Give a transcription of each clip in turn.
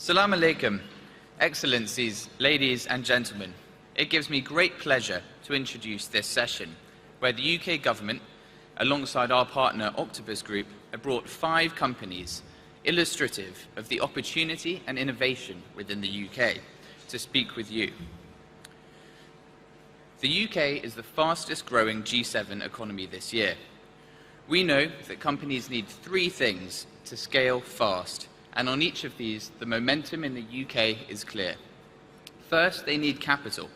Salam alaikum, Excellencies, ladies and gentlemen. It gives me great pleasure to introduce this session, where the UK government, alongside our partner Octopus Group, have brought 5 companies illustrative of the opportunity and innovation within the UK to speak with you. The UK is the fastest growing G7 economy this year. We know that companies need 3 things to scale fast, and on each of these, the momentum in the UK is clear. First, they need capital.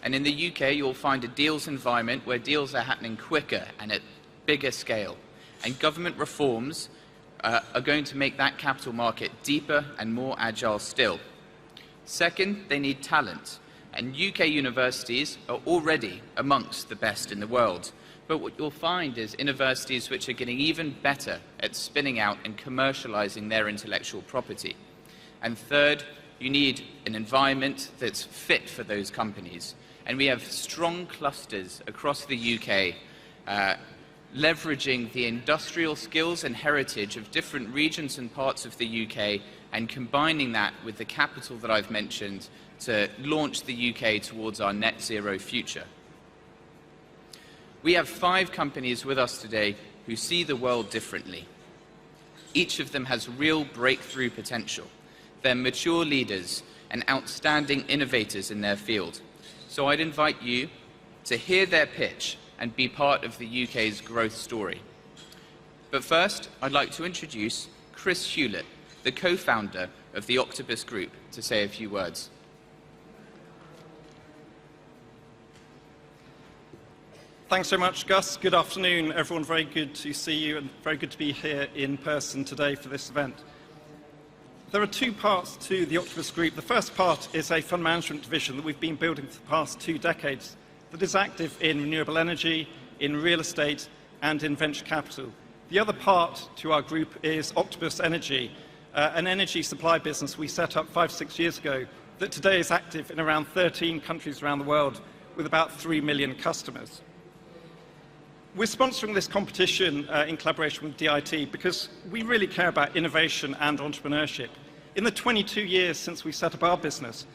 And in the UK, you'll find a deals environment where deals are happening quicker and at bigger scale. And government reforms are going to make that capital market deeper and more agile still. Second, they need talent. And UK universities are already amongst the best in the world. But what you'll find is universities which are getting even better at spinning out and commercializing their intellectual property. And third, you need an environment that's fit for those companies. And we have strong clusters across the UK, leveraging the industrial skills and heritage of different regions and parts of the UK and combining that with the capital that I've mentioned to launch the UK towards our net zero future. We have 5 companies with us today who see the world differently. Each of them has real breakthrough potential. They're mature leaders and outstanding innovators in their field. So I'd invite you to hear their pitch and be part of the UK's growth story. But first, I'd like to introduce Chris Hewlett, the co-founder of the Octopus Group, to say a few words. Thanks so much, Gus. Good afternoon, everyone. Very good to see you and very good to be here in person today for this event. There are 2 parts to the Octopus Group. The first part is a fund management division that we've been building for the past 2 decades that is active in renewable energy, in real estate, and in venture capital. The other part to our group is Octopus Energy, an energy supply business we set up 5-6 years ago that today is active in around 13 countries around the world with about 3 million customers. We're sponsoring this competition in collaboration with DIT because we really care about innovation and entrepreneurship. In the 22 years since we set up our business,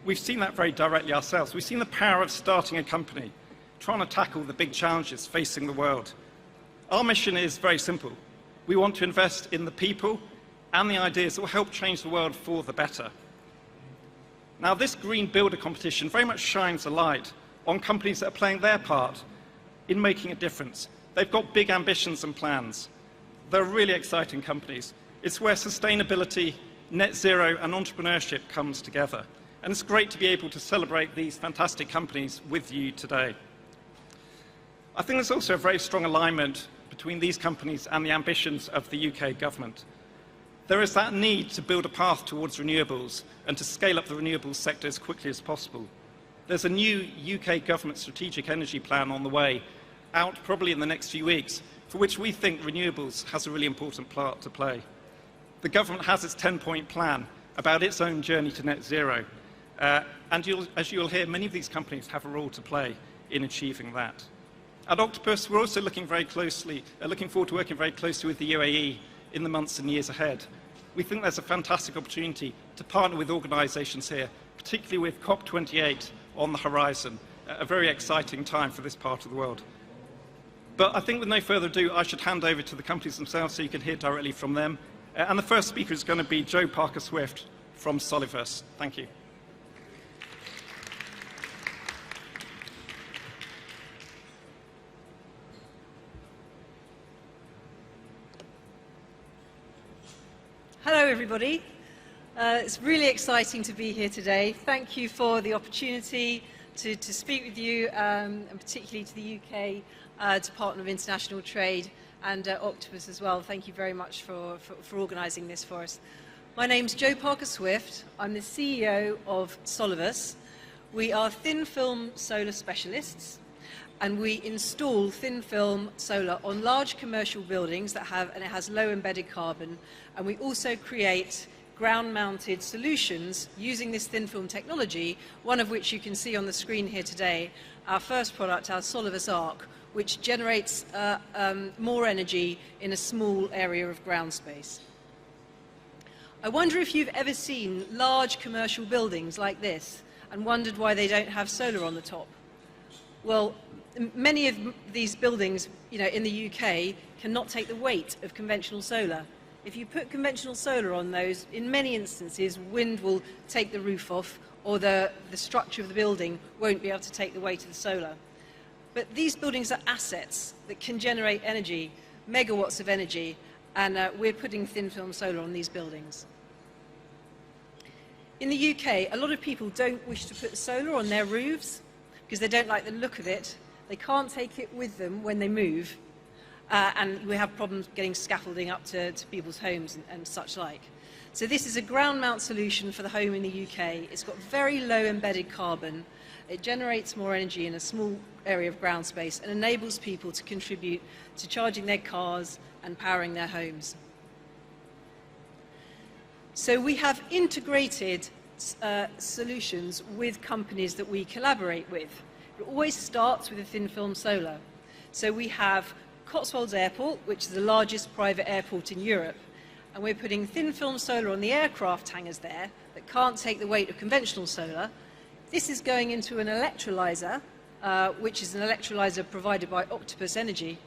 we've seen that very directly ourselves. We've seen the power of starting a company, trying to tackle the big challenges facing the world. Our mission is very simple. We want to invest in the people and the ideas that will help change the world for the better. Now, this Green Builder competition very much shines a light on companies that are playing their part in making a difference. They've got big ambitions and plans. They're really exciting companies. It's where sustainability, net zero, and entrepreneurship comes together. And it's great to be able to celebrate these fantastic companies with you today. I think there's also a very strong alignment between these companies and the ambitions of the UK government. There is that need to build a path towards renewables and to scale up the renewables sector as quickly as possible. There's a new UK government strategic energy plan on the way, out probably in the next few weeks, for which we think renewables has a really important part to play. The government has its 10-point plan about its own journey to net zero, and as you'll hear, many of these companies have a role to play in achieving that. At Octopus, we're also looking forward to working very closely with the UAE in the months and years ahead. We think there's a fantastic opportunity to partner with organisations here, particularly with COP28 on the horizon, a very exciting time for this part of the world. But I think with no further ado, I should hand over to the companies themselves so you can hear directly from them. And the first speaker is going to be Joe Parker-Swift from Solivus. Thank you. Hello, everybody. It's really exciting to be here today. Thank you for the opportunity to speak with you, and particularly to the UK Department of International Trade and Octopus as well. Thank you very much for organising this for us. My name's Joe Parker-Swift. I'm the CEO of Solivus. We are thin film solar specialists, and we install thin film solar on large commercial buildings and it has low embedded carbon, and we also create ground-mounted solutions using this thin film technology, one of which you can see on the screen here today, our first product, our Solivus Arc, which generates more energy in a small area of ground space. I wonder if you've ever seen large commercial buildings like this and wondered why they don't have solar on the top. Well, many of these buildings, in the UK cannot take the weight of conventional solar. If you put conventional solar on those, in many instances, wind will take the roof off, or the structure of the building won't be able to take the weight of the solar. But these buildings are assets that can generate energy, megawatts of energy, and we're putting thin film solar on these buildings. In the UK, a lot of people don't wish to put solar on their roofs because they don't like the look of it. They can't take it with them when they move, and we have problems getting scaffolding up to people's homes and such like. So this is a ground mount solution for the home in the UK. It's got very low embedded carbon. It generates more energy in a small area of ground space and enables people to contribute to charging their cars and powering their homes. So we have integrated solutions with companies that we collaborate with. It always starts with a thin film solar. So we have Cotswolds Airport, which is the largest private airport in Europe, and we're putting thin film solar on the aircraft hangars there that can't take the weight of conventional solar. This is going into an electrolyzer, which is an electrolyzer provided by Octopus Energy,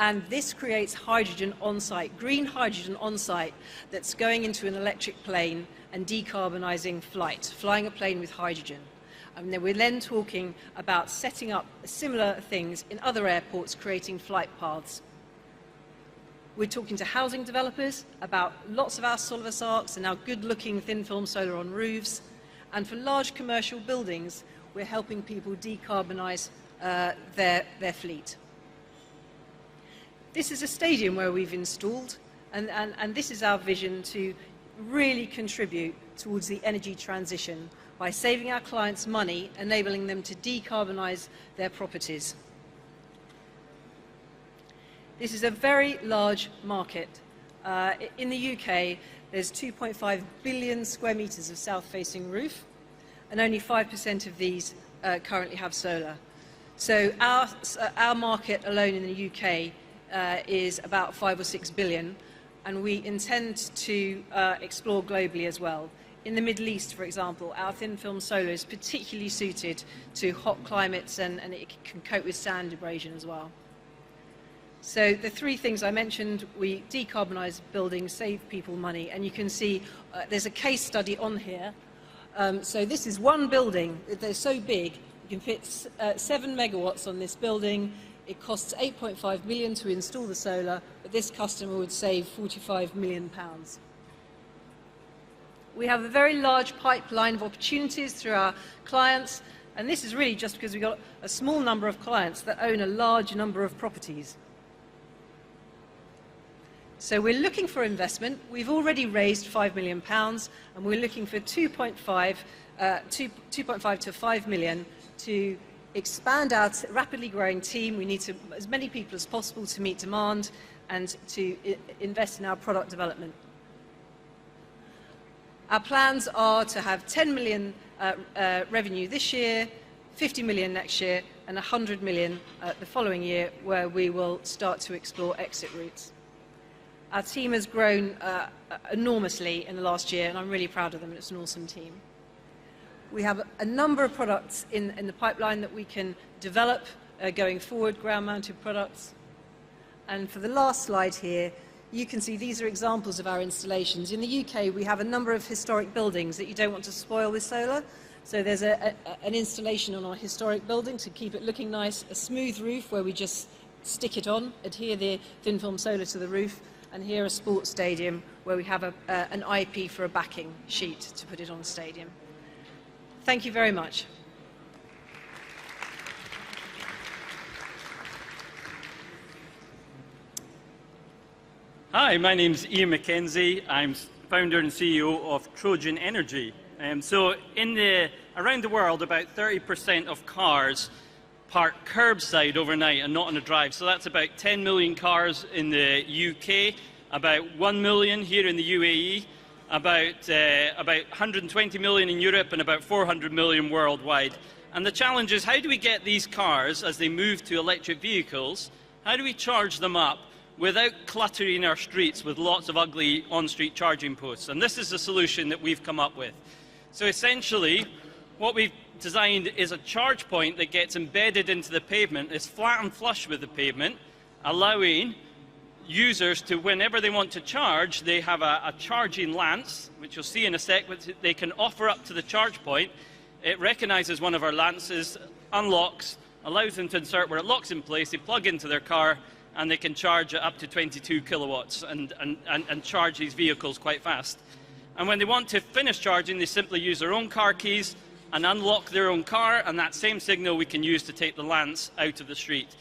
and this creates hydrogen on-site, green hydrogen on-site, that's going into an electric plane and decarbonising flight, flying a plane with hydrogen. And then we're then talking about setting up similar things in other airports, creating flight paths. We're talking to housing developers about lots of our Solivus arcs and now good-looking thin film solar on roofs. And for large commercial buildings, we're helping people decarbonise their fleet. This is a stadium where we've installed, and this is our vision to really contribute towards the energy transition by saving our clients money, enabling them to decarbonise their properties. This is a very large market. In the UK, there's 2.5 billion square metres of south-facing roof, and only 5% of these currently have solar. So our market alone in the UK is about 5 or 6 billion, and we intend to explore globally as well. In the Middle East, for example, our thin film solar is particularly suited to hot climates, and it can cope with sand abrasion as well. So the three things I mentioned: we decarbonise buildings, save people money, and you can see there's a case study on here. So this is one building. They're so big, you can fit 7 megawatts on this building. It costs 8.5 million to install the solar, but this customer would save £45 million. We have a very large pipeline of opportunities through our clients, and this is really just because we've got a small number of clients that own a large number of properties. So we're looking for investment. We've already raised £5 million, and we're looking for 2.5 to 5 million to expand our rapidly growing team. We need as many people as possible to meet demand and to invest in our product development. Our plans are to have 10 million revenue this year, 50 million next year, and 100 million the following year, where we will start to explore exit routes. Our team has grown enormously in the last year, and I'm really proud of them. It's an awesome team. We have a number of products in the pipeline that we can develop going forward, ground-mounted products. And for the last slide here, you can see these are examples of our installations. In the UK, we have a number of historic buildings that you don't want to spoil with solar. So there's an installation on our historic building to keep it looking nice, a smooth roof where we just stick it on, adhere the thin film solar to the roof, and here a sports stadium where we have an IP for a backing sheet to put it on the stadium. Thank you very much. Hi, my name's Ian Mckenzie. I'm founder and CEO of Trojan Energy. So around the world, about 30% of cars park curbside overnight and not on a drive. So that's about 10 million cars in the UK, about 1 million here in the UAE, about 120 million in Europe, and about 400 million worldwide. And the challenge is, how do we get these cars, as they move to electric vehicles, how do we charge them up without cluttering our streets with lots of ugly on-street charging posts. And this is the solution that we've come up with. So essentially, what we've designed is a charge point that gets embedded into the pavement, is flat and flush with the pavement, allowing users to, whenever they want to charge, they have a charging lance, which you'll see in a sec, which they can offer up to the charge point. It recognizes one of our lances, unlocks, allows them to insert where it locks in place, they plug into their car, and they can charge at up to 22 kilowatts and charge these vehicles quite fast. And when they want to finish charging, they simply use their own car keys and unlock their own car, and that same signal we can use to take the lance out of the street.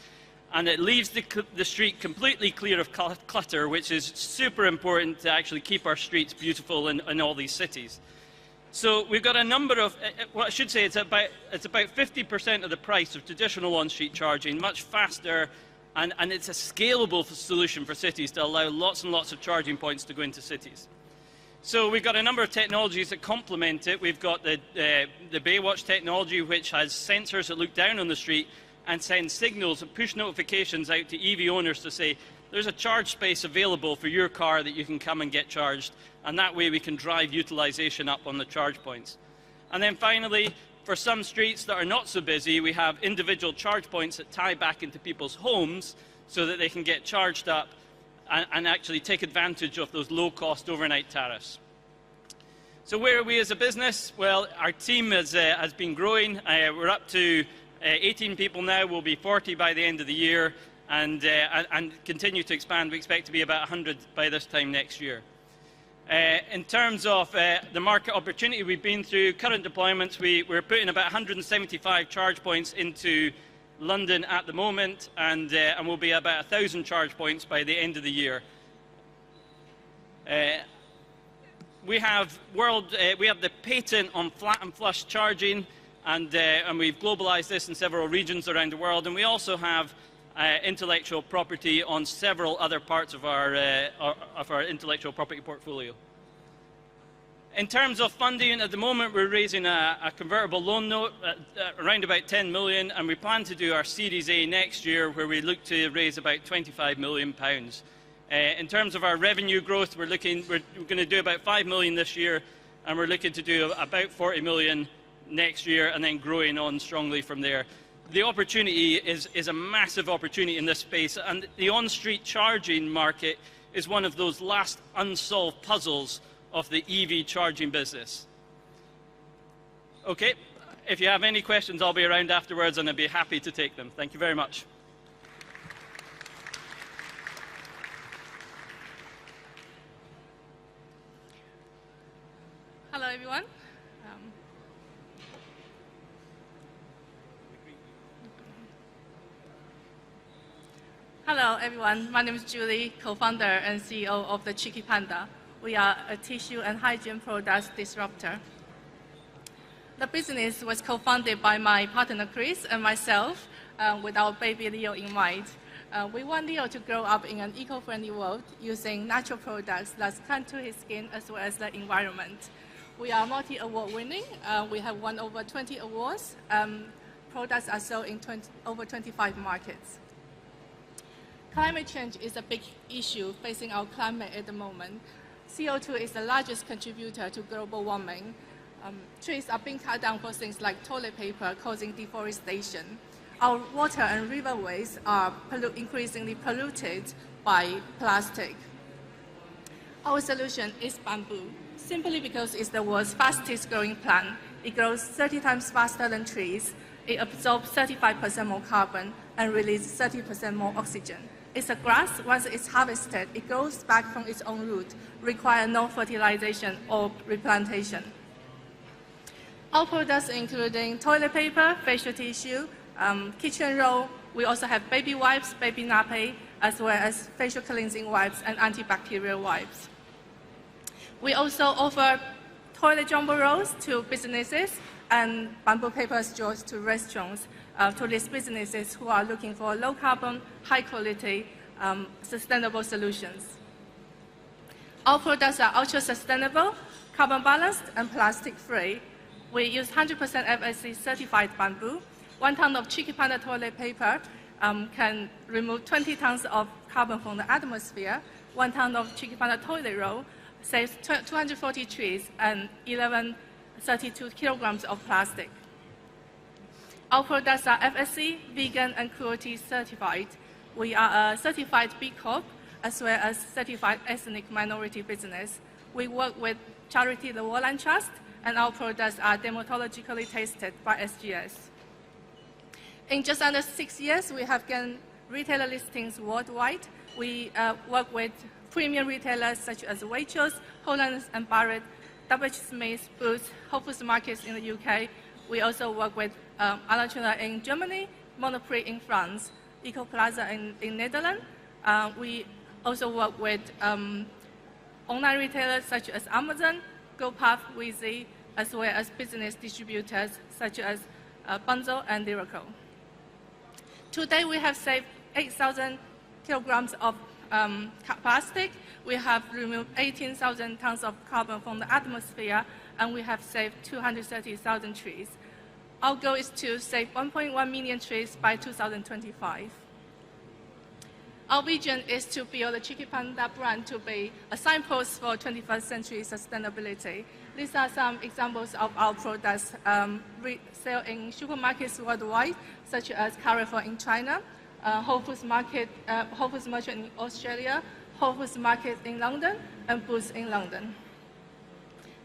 And it leaves the street completely clear of clutter, which is super important to actually keep our streets beautiful in all these cities. So we've got a number of, well, I should say it's about 50% of the price of traditional on-street charging, much faster, and it's a scalable solution for cities to allow lots and lots of charging points to go into cities. So we've got a number of technologies that complement it. We've got the Baywatch technology, which has sensors that look down on the street and send signals and push notifications out to EV owners to say, there's a charge space available for your car that you can come and get charged. And that way we can drive utilization up on the charge points. And then finally, for some streets that are not so busy, we have individual charge points that tie back into people's homes so that they can get charged up and actually take advantage of those low-cost overnight tariffs. So where are we as a business? Well, our team has been growing. We're up to 18 people now. We'll be 40 by the end of the year, and continue to expand. We expect to be about 100 by this time next year. In terms of the market opportunity we've been through, current deployments, we're putting about 175 charge points into London at the moment, and we'll be about 1,000 charge points by the end of the year. We have the patent on flat and flush charging, and we've globalized this in several regions around the world, and we also have intellectual property on several other parts of our intellectual property portfolio. In terms of funding, at the moment we're raising a convertible loan note around about 10 million, and we plan to do our Series A next year, where we look to raise about 25 million pounds. In terms of our revenue growth, we're going to do about 5 million this year, and we're looking to do about 40 million next year, and then growing on strongly from there. The opportunity is a massive opportunity in this space, and the on-street charging market is one of those last unsolved puzzles of the EV charging business. Okay, if you have any questions, I'll be around afterwards, and I'd be happy to take them. Thank you very much. Hello, everyone. Hello, everyone. My name is Julie, co-founder and CEO of the Cheeky Panda. We are a tissue and hygiene products disruptor. The business was co-founded by my partner Chris and myself with our baby Leo in mind. We want Leo to grow up in an eco-friendly world using natural products that's kind to his skin as well as the environment. We are multi-award winning. We have won over 20 awards. Products are sold in over 25 markets. Climate change is a big issue facing our climate at the moment. CO2 is the largest contributor to global warming. Trees are being cut down for things like toilet paper, causing deforestation. Our water and riverways are increasingly polluted by plastic. Our solution is bamboo, simply because it's the world's fastest growing plant. It grows 30 times faster than trees. It absorbs 35% more carbon and releases 30% more oxygen. It's a grass. Once it's harvested, it grows back from its own root, require no fertilization or replantation. Our products including toilet paper, facial tissue, kitchen roll. We also have baby wipes, baby nappy, as well as facial cleansing wipes and antibacterial wipes. We also offer toilet jumbo rolls to businesses and bamboo paper straws to restaurants, to these businesses who are looking for low carbon, high quality, sustainable solutions. Our products are ultra sustainable, carbon balanced, and plastic free. We use 100% FSC certified bamboo. 1 ton of Cheeky Panda toilet paper can remove 20 tons of carbon from the atmosphere, 1 ton of Cheeky Panda toilet roll saves 240 trees and 1132 kilograms of plastic. Our products are FSC, vegan, and cruelty certified. We are a certified B Corp, as well as certified ethnic minority business. We work with charity the Roslin Trust, and our products are dermatologically tested by SGS. In just under 6 years, we have gained retailer listings worldwide. We work with premium retailers such as Waitrose, Hulatt and Barrett, W.H. Smith, Boots, Whole Foods Markets in the UK. We also work with Alnatura in Germany, Monoprix in France, Eco Plaza in Netherlands. We also work with online retailers such as Amazon, GoPuff, Weezy, as well as business distributors such as Bunzo and Lyrical. Today, we have saved 8,000 kilograms of plastic. We have removed 18,000 tons of carbon from the atmosphere, and we have saved 230,000 trees. Our goal is to save 1.1 million trees by 2025. Our vision is to build the Cheeky Panda brand to be a signpost for 21st century sustainability. These are some examples of our products sale in supermarkets worldwide, such as Carrefour in China, Whole Foods Market, Whole Foods Merchant in Australia, Whole Foods Market in London, and Boots in London.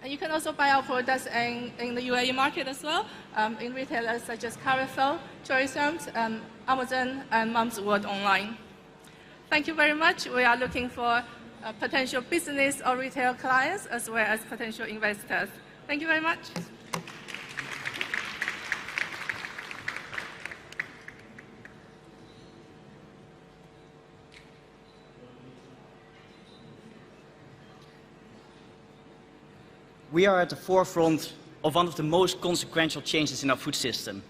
And you can also buy our products in the UAE market as well, in retailers such as Carrefour, Tourism, Amazon, and Mum's World Online. Thank you very much. We are looking for potential business or retail clients as well as potential investors. Thank you very much. We are at the forefront of one of the most consequential changes in our food system.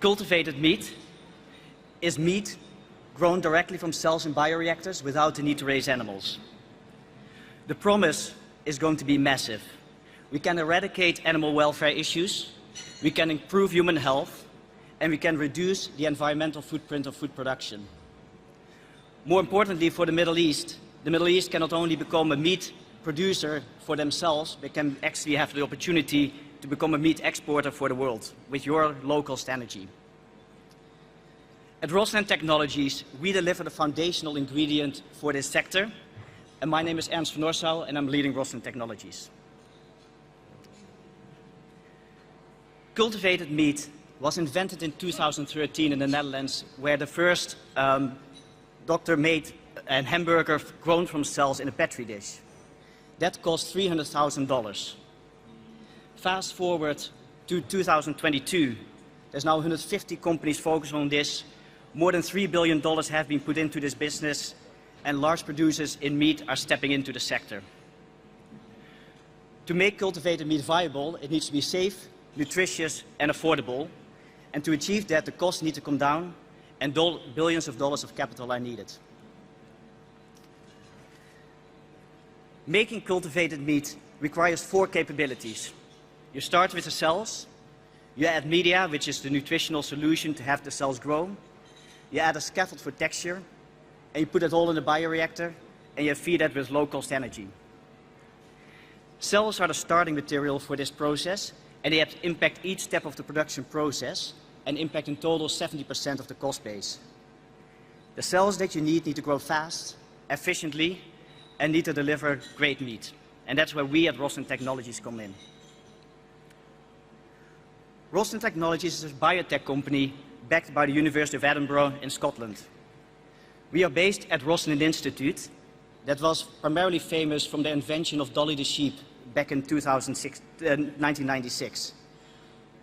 Cultivated meat is meat grown directly from cells in bioreactors without the need to raise animals. The promise is going to be massive. We can eradicate animal welfare issues, we can improve human health, and we can reduce the environmental footprint of food production. More importantly for the Middle East can not only become a meat producer for themselves, they can actually have the opportunity to become a meat exporter for the world with your local strategy. At Roslin Technologies, we deliver the foundational ingredient for this sector, and my name is Ernst van Orsouw, and I'm leading Roslin Technologies. Cultivated meat was invented in 2013 in the Netherlands, where the first doctor made a hamburger grown from cells in a petri dish. That cost $300,000. Fast forward to 2022, there's now 150 companies focused on this. More than $3 billion have been put into this business, and large producers in meat are stepping into the sector. To make cultivated meat viable, it needs to be safe, nutritious, and affordable. And to achieve that, the costs need to come down, and billions of dollars of capital are needed. Making cultivated meat requires 4 capabilities. You start with the cells, you add media, which is the nutritional solution to have the cells grow, you add a scaffold for texture, and you put it all in a bioreactor, and you feed it with low-cost energy. Cells are the starting material for this process, and they impact each step of the production process, and impact in total 70% of the cost base. The cells that you need to grow fast, efficiently, and need to deliver great meat. And that's where we at Roslin Technologies come in. Roslin Technologies is a biotech company backed by the University of Edinburgh in Scotland. We are based at Roslin Institute, that was primarily famous from the invention of Dolly the sheep back in 1996.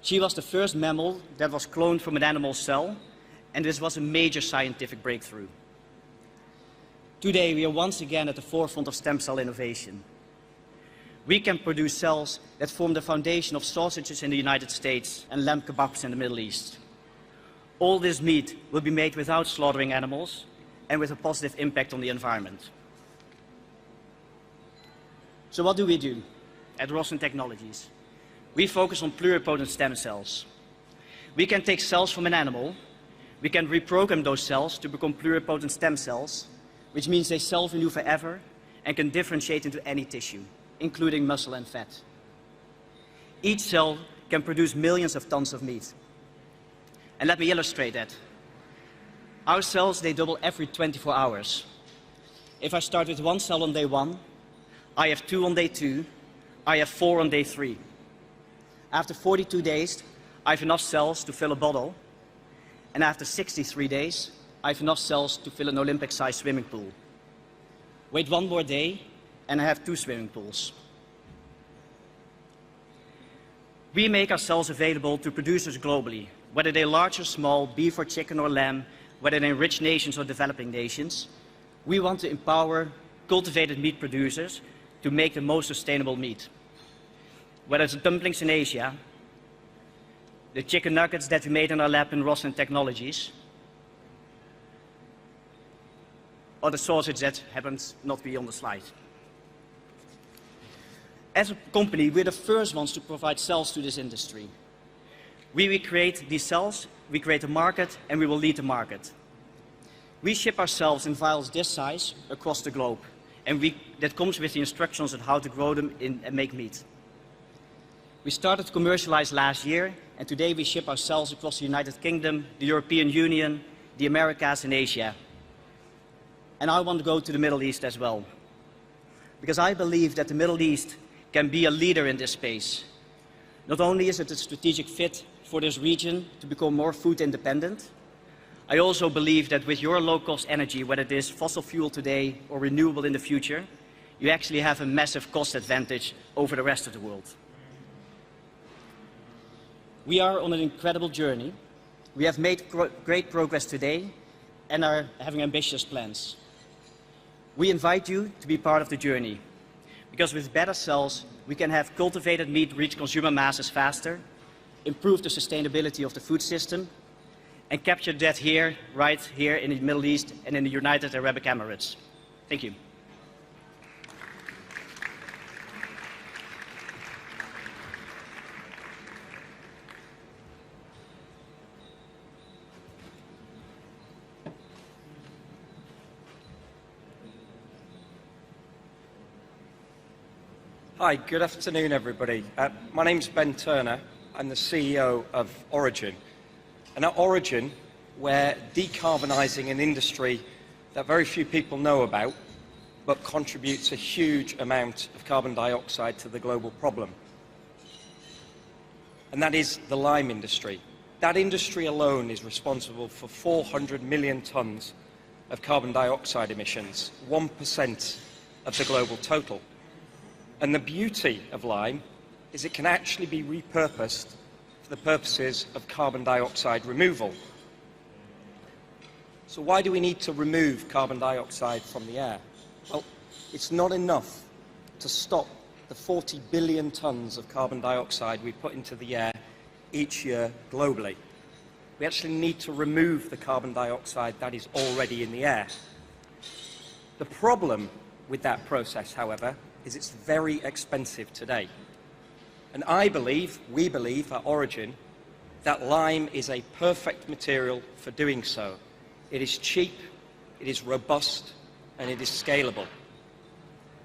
She was the first mammal that was cloned from an animal cell, and this was a major scientific breakthrough. Today, we are once again at the forefront of stem cell innovation. We can produce cells that form the foundation of sausages in the United States and lamb kebabs in the Middle East. All this meat will be made without slaughtering animals and with a positive impact on the environment. So what do we do at Roslin Technologies? We focus on pluripotent stem cells. We can take cells from an animal, We can reprogram those cells to become pluripotent stem cells, which means they self-renew forever and can differentiate into any tissue, including muscle and fat. Each cell can produce millions of tons of meat. And let me illustrate that. Our cells, they double every 24 hours. If I start with 1 cell on day 1, I have 2 on day 2, I have 4 on day 3. After 42 days, I have enough cells to fill a bottle, and after 63 days, I have enough cells to fill an Olympic-sized swimming pool. Wait 1 more day, and I have 2 swimming pools. We make our cells available to producers globally, whether they're large or small, beef or chicken or lamb, whether they're in rich nations or developing nations. We want to empower cultivated meat producers to make the most sustainable meat. Whether it's dumplings in Asia, the chicken nuggets that we made in our lab in Roslin Technologies, or the sausage that happens not to be on the slide. As a company, we're the first ones to provide cells to this industry. We create these cells, we create a market, and we will lead the market. We ship our cells in vials this size across the globe, and that comes with the instructions on how to grow them and make meat. We started to commercialize last year, and today we ship our cells across the United Kingdom, the European Union, the Americas, and Asia. And I want to go to the Middle East as well, because I believe that the Middle East can be a leader in this space. Not only is it a strategic fit for this region to become more food independent, I also believe that with your low-cost energy, whether it is fossil fuel today or renewable in the future, you actually have a massive cost advantage over the rest of the world. We are on an incredible journey. We have made great progress today and are having ambitious plans. We invite you to be part of the journey, because with better cells, we can have cultivated meat reach consumer masses faster, improve the sustainability of the food system, and capture that here, right here in the Middle East and in the United Arab Emirates. Thank you. Hi, good afternoon, everybody. My name's Ben Turner. I'm the CEO of Origen. And at Origen, we're decarbonising an industry that very few people know about, but contributes a huge amount of carbon dioxide to the global problem. And that is the lime industry. That industry alone is responsible for 400 million tonnes of carbon dioxide emissions, 1% of the global total. And the beauty of lime is it can actually be repurposed for the purposes of carbon dioxide removal. So why do we need to remove carbon dioxide from the air? Well, it's not enough to stop the 40 billion tonnes of carbon dioxide we put into the air each year globally. We actually need to remove the carbon dioxide that is already in the air. The problem with that process, however, is it's very expensive today. And we believe at Origen, that lime is a perfect material for doing so. It is cheap, it is robust, and it is scalable.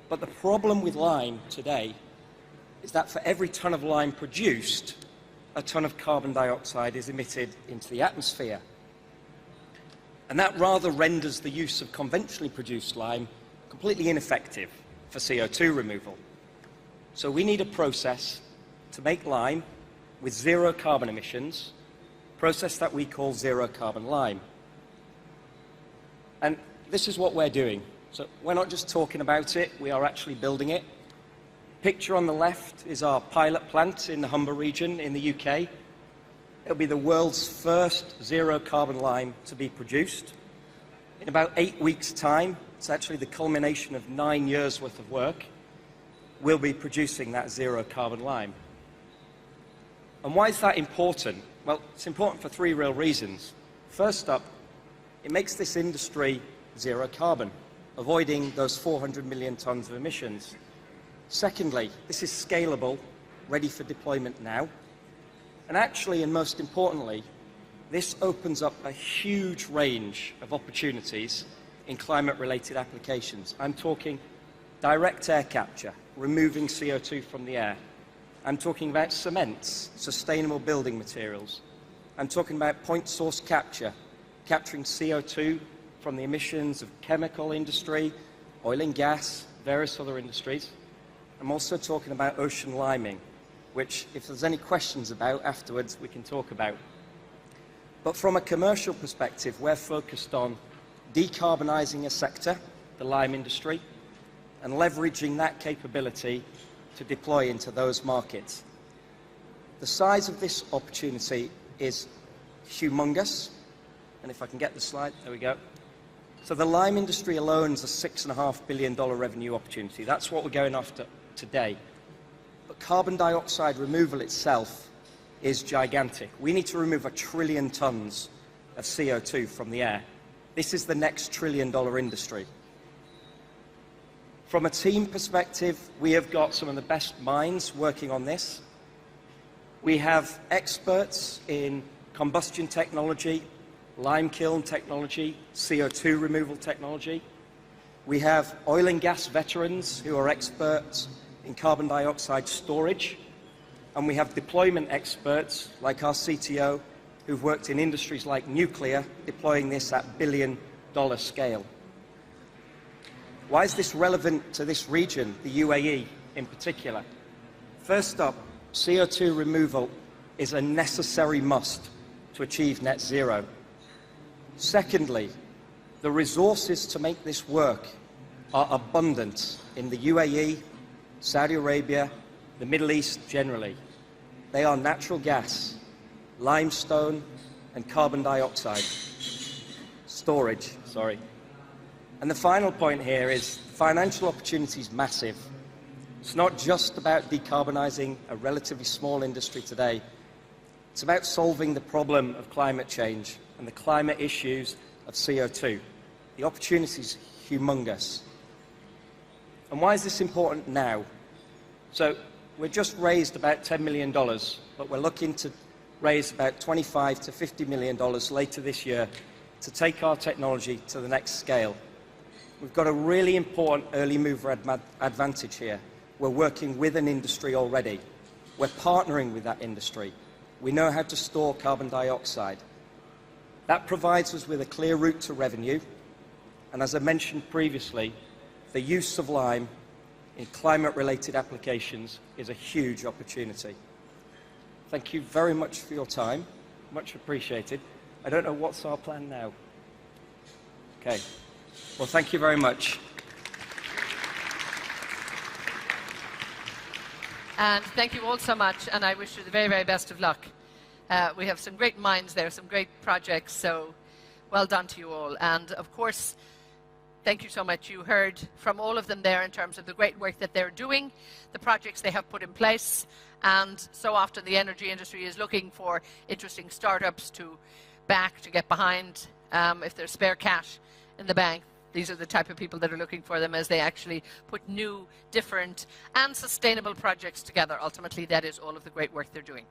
But the problem with lime today is that for every tonne of lime produced, a tonne of carbon dioxide is emitted into the atmosphere. And that rather renders the use of conventionally produced lime completely ineffective for CO2 removal. So we need a process to make lime with zero carbon emissions, a process that we call zero carbon lime. And this is what we're doing. So we're not just talking about it, we are actually building it. Picture on the left is our pilot plant in the Humber region in the UK. It'll be the world's first zero carbon lime to be produced. In about 8 weeks' time, it's actually the culmination of 9 years' worth of work, we'll be producing that zero carbon lime. And why is that important? Well, it's important for 3 real reasons. First up, it makes this industry zero carbon, avoiding those 400 million tonnes of emissions. Secondly, this is scalable, ready for deployment now. And actually, and most importantly, This opens up a huge range of opportunities in climate-related applications. I'm talking direct air capture, removing CO2 from the air. I'm talking about cements, sustainable building materials. I'm talking about point source capture, capturing CO2 from the emissions of chemical industry, oil and gas, various other industries. I'm also talking about ocean liming, which, if there's any questions about afterwards, we can talk about. But from a commercial perspective, we're focused on decarbonising a sector, the lime industry, and leveraging that capability to deploy into those markets. The size of this opportunity is humongous, and if I can get the slide, there we go. So the lime industry alone is a $6.5 billion revenue opportunity. That's what we're going after today. But carbon dioxide removal itself is gigantic. We need to remove 1 trillion tons of CO2 from the air. This is the next $1 trillion industry. From a team perspective, we have got some of the best minds working on this. We have experts in combustion technology, lime kiln technology, CO2 removal technology. We have oil and gas veterans who are experts in carbon dioxide storage. And we have deployment experts like our CTO who've worked in industries like nuclear, deploying this at billion-dollar scale. Why is this relevant to this region, the UAE in particular? First up, CO2 removal is a necessary must to achieve net zero. Secondly, the resources to make this work are abundant in the UAE, Saudi Arabia, the Middle East generally. They are natural gas, limestone, and carbon dioxide. Storage, sorry. And the final point here is financial opportunity is massive. It's not just about decarbonising a relatively small industry today. It's about solving the problem of climate change and the climate issues of CO2. The opportunity is humongous. And why is this important now? So we've just raised about $10 million, but we're looking to raise about $25 to $50 million later this year to take our technology to the next scale. We've got a really important early mover advantage here. We're working with an industry already. We're partnering with that industry. We know how to store carbon dioxide. That provides us with a clear route to revenue. And as I mentioned previously, the use of lime in climate-related applications is a huge opportunity. Thank you very much for your time. Much appreciated. I don't know what's our plan now. Okay. Well, thank you very much. And thank you all so much, and I wish you the very, very best of luck. We have some great minds there, some great projects, so well done to you all. And of course, thank you so much. You heard from all of them there in terms of the great work that they're doing, the projects they have put in place, and so often the energy industry is looking for interesting startups to back, to get behind. If there's spare cash in the bank, these are the type of people that are looking for them as they actually put new, different, and sustainable projects together. Ultimately, that is all of the great work they're doing.